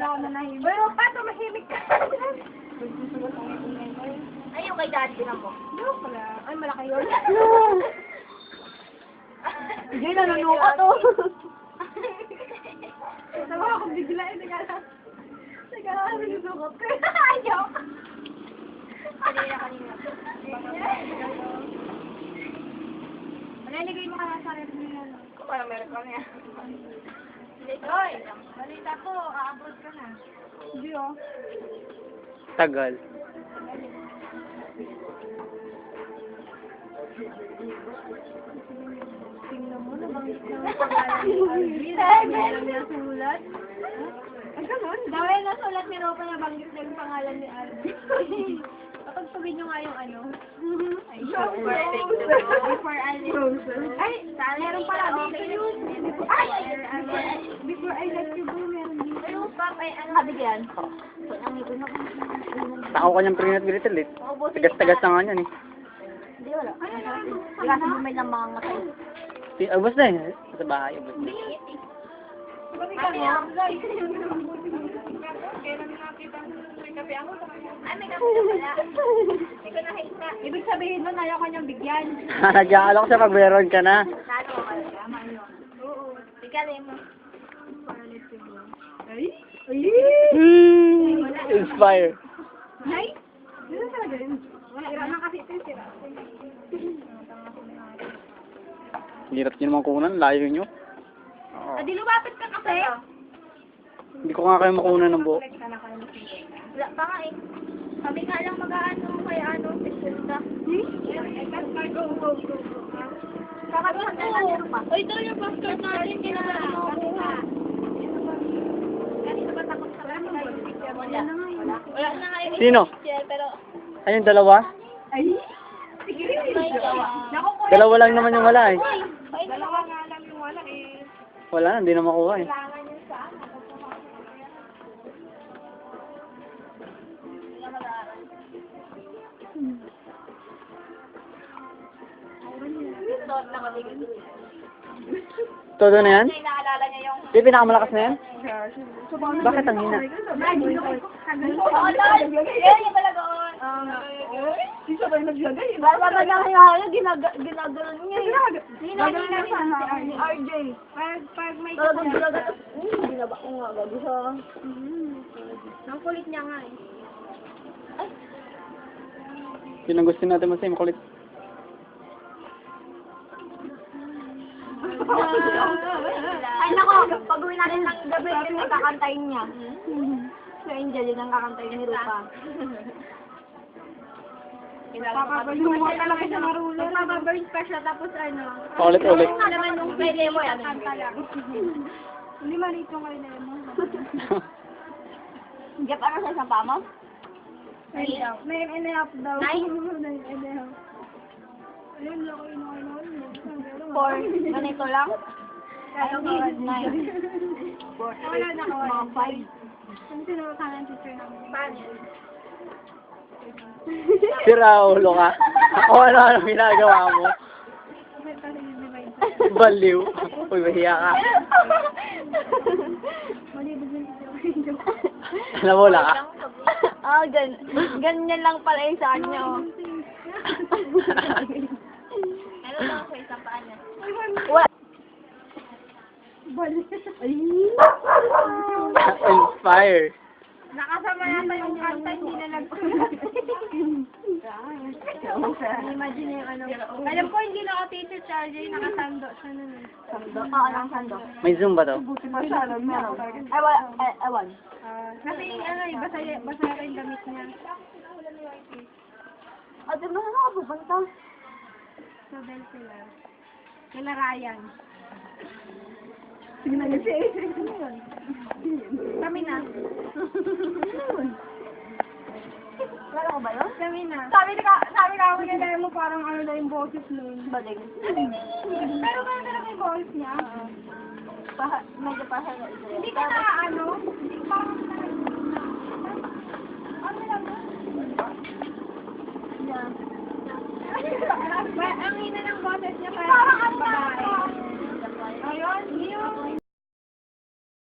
Bigla ako na nahimik. Pero pa, tumahimik ka. Ay, yung kay daddy na mo. No, pala. Ay, malaki yun. Hindi, nanunukot to. Tawa ako bigla eh. Teka lang, nanunukot ko. Ayaw. Kanina. Malalagay mo ka na sa red mo yan. Kung parang meron kami yan. Hoy, balita ko, a-abroad ka na. Hindi oh. Tagal. Tingnan mo, nabangis na ang pangalan ni Alvin. Meron niya sulat. Ay, ganun? Dahil nasulat ni Ropa na banggit na yung pangalan ni Alvin. Kapag sabihin nyo nga yung ano. Ay, before Alvin. Ay, meron pala dito yun. Ay, before I let you go, meron dito. Pero pa, may ano kabigyan? Tao kanyang pringat gilitil eh. Tagas-tagas na nga yan eh. Hindi, wala. Wala sa bumay ng mga matay. Ubus na eh. Sa bahay, ubus na. Pati ka mo, guys. Kailan nakita mo may kape ako? Ay, may kapila pala. Hindi ko nakita. Ibig sabihin nun, ayaw kanyang bigyan. Nag-aalok siya pag meron ka na. Nalo ka naman yun. Oo. Ikalim mo. Para let you go. Ay? Ay! Inspire. Ay? Dito talaga yun. Sira na kasi ito yung sira. Hirap nyo naman kunan, layo nyo. Oo. Di lumapit ka kasi. Hindi ko nga kayo makunan ng buo. Wala pa nga eh. Kami nga lang mag-ano kaya ano, pagsulta. Kakatuhan na lang yung pa. Uy, ito yung pastor natin. Kailangan mo makuha. Kanina ba takot sa kanya? Wala. Wala na nga yung Sino? picture, pero... Ayun, dalawa? Ay! Sige rin. Dalawa lang naman yung wala eh. Dalawa nga lang yung wala eh. Wala, hindi na makuha eh. Kailangan yun sa ano. Todo na yan? Kasi naalala niya yung... Di, pinakamalakas na yan? Bakit ang hina? Yan yung talagoon. Di siya ba yung naglagay? Baka na lang ginagano niya. Gagawin na siya ni RJ. Pag may Talagang ginagano. Ginaba ko nga. Gago siya. ang kulit niya nga eh. Yun ang gusto natin masaya, makulit. Ay nako, pag-uwi natin ng gabi, yun ang kakantayin niya. Si Angel, yun ang kakantayin ni Rupa. Papaburn talaga siya marunong. Papaburn pa siya tapos ano. Paulit-ulit. Ano naman nung pwede mo yan? Kanta lang. Hindi maliit yung kayo na mo. Jeff, ano sa isang pamo? Nine and a half daw. Nine? 9 and a half. Ayun, laki na kayo na. 4. Ganito lang? Kaya ko, 9. wala na ako. Mga 5. Kung sino ka ng teacher namin. Paano? Si Raulo ka. O ano ginagawa mo? Baliw. Uy, mahiya ka. Alam mo, wala ka. Ganyan lang pala yung sa kanya. Ano lang sa isang paa niya? What? Inspire. Nakasama yata yung kanta, hindi na nagsulat. Imagine yung ano. Alam ko, hindi na ako teacher si RJ, nakasando siya nun eh. Sando? Oo, lang sando. May zoom ba to? Ewan. Kasi ano eh, basa rin damit niya. Ate, mo na ako pupunta. So, dahil sila. Kila Ryan. Sige na kasi. Kami na. Wala ko ba yun? Kami na. Sabi ka ako niya mo parang ano na yung boses nun. Baling. Pero gano'n talaga yung boses niya. Medyo pasal na ito. Hindi ka na ano, hindi parang ano lang yun? Ang hina ng boses niya parang ano babae. Ayun.